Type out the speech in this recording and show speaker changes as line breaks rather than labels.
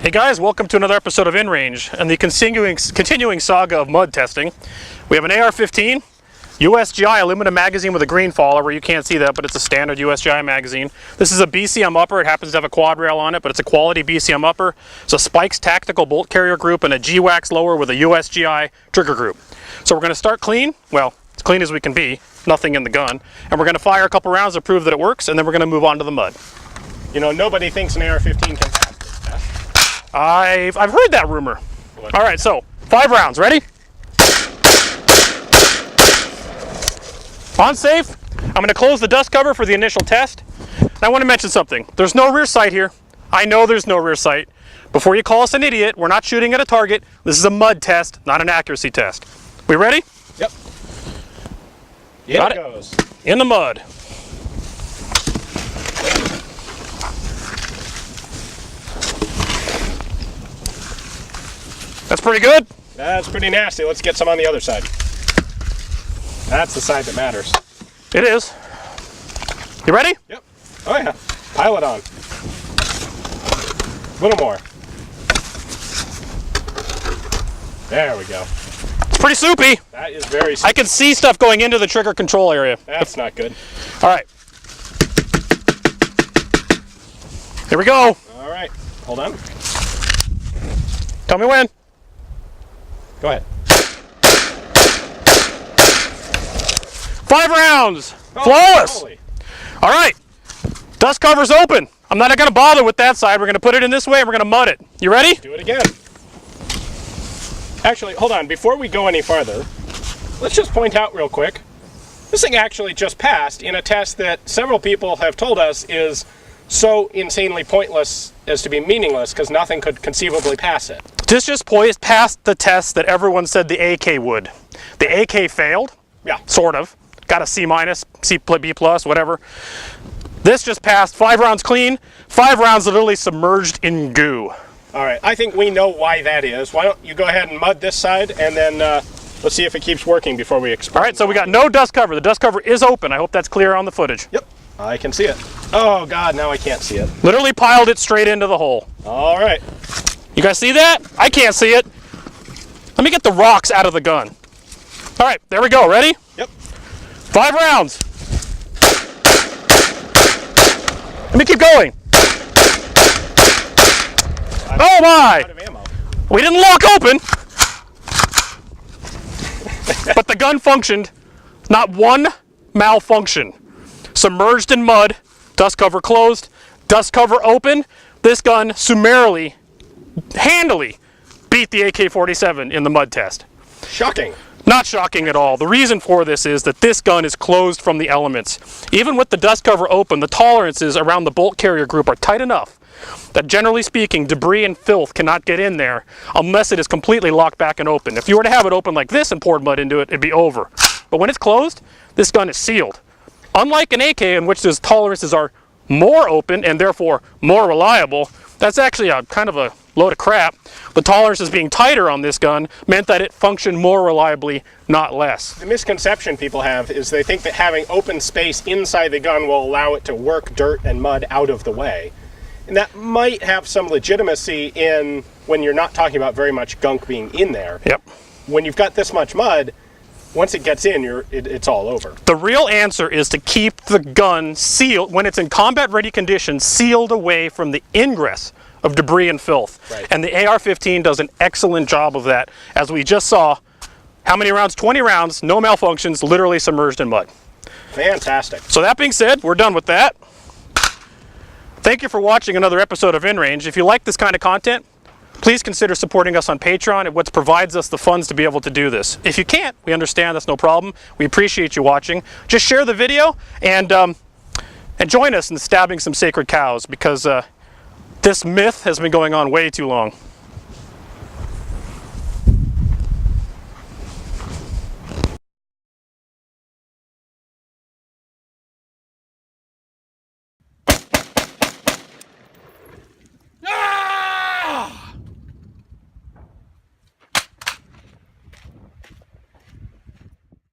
Hey guys, welcome to another episode of In Range and the continuing saga of mud testing. We have an AR15 USGI aluminum magazine with a green follower. You can't see that, but it's a standard USGI magazine. This is a BCM upper. It happens to have a quad rail on it, but it's a quality BCM upper. It's a Spikes tactical bolt carrier group and a G-Wax lower with a USGI trigger group. So we're going to start clean. Well, as clean as we can be. Nothing in the gun. And we're going to fire a couple rounds to prove that it works, and then we're going to move on to the mud.
You know, nobody thinks an AR-15 can pass this test.
I've heard that rumor. All right, so 5 rounds. Ready? On safe, I'm going to close the dust cover for the initial test. And I want to mention something. There's no rear sight here. I know there's no rear sight. Before you call us an idiot, we're not shooting at a target. This is a mud test, not an accuracy test. We ready?
Yep. Here it goes.
In the mud. That's pretty good.
That's pretty nasty. Let's get some on the other side. That's the side that matters.
It is. You ready?
Yep. Oh yeah. Pile it on. A little more. There we go.
It's pretty soupy.
That is very soupy.
I can see stuff going into the trigger control area.
That's not good.
All right. Here we go.
All right. Hold on.
Tell me when.
Go ahead.
5 rounds.
Oh,
flawless.
Holy.
All right. Dust cover's open. I'm not going to bother with that side. We're going to put it in this way and we're going to mud it. You ready?
Do it again. Actually, hold on. Before we go any farther, let's just point out real quick. This thing actually just passed in a test that several people have told us is so insanely pointless as to be meaningless because nothing could conceivably pass it.
This just passed the test that everyone said the AK would. The AK failed.
Yeah.
Sort of. Got a C-, C, B+, whatever. This just passed. 5 rounds clean. 5 rounds literally submerged in goo.
All right. I think we know why that is. Why don't you go ahead and mud this side, and then let's see if it keeps working before we explode.
All right, so we got no dust cover. The dust cover is open. I hope that's clear on the footage.
Yep. I can see it. Oh, God, now I can't see it.
Literally piled it straight into the hole.
All right.
You guys see that? I can't see it. Let me get the rocks out of the gun. All right, there we go. Ready?
Yep.
5 rounds. Let me keep going. Oh my!
Out of ammo.
We didn't lock open, but the gun functioned. Not one malfunction. Submerged in mud, dust cover closed, dust cover open. This gun summarily, handily beat the AK-47 in the mud test.
Shocking.
Not shocking at all. The reason for this is that this gun is closed from the elements. Even with the dust cover open, the tolerances around the bolt carrier group are tight enough that generally speaking, debris and filth cannot get in there unless it is completely locked back and open. If you were to have it open like this and poured mud into it, it'd be over. But when it's closed, this gun is sealed. Unlike an AK in which those tolerances are more open and therefore more reliable, that's actually a kind of a load of crap. The tolerances being tighter on this gun meant that it functioned more reliably, not less.
The misconception people have is they think that having open space inside the gun will allow it to work dirt and mud out of the way. And that might have some legitimacy in when you're not talking about very much gunk being in there.
Yep.
When you've got this much mud, once it gets in, it's all over.
The real answer is to keep the gun sealed, when it's in combat-ready condition, sealed away from the ingress of debris and filth.
Right.
And the AR-15 does an excellent job of that. As we just saw, how many rounds? 20 rounds, no malfunctions, literally submerged in mud.
Fantastic.
So that being said, we're done with that. Thank you for watching another episode of In Range. If you like this kind of content, please consider supporting us on Patreon. It what provides us the funds to be able to do this. If you can't, we understand, that's no problem. We appreciate you watching. Just share the video and join us in stabbing some sacred cows because this myth has been going on way too long.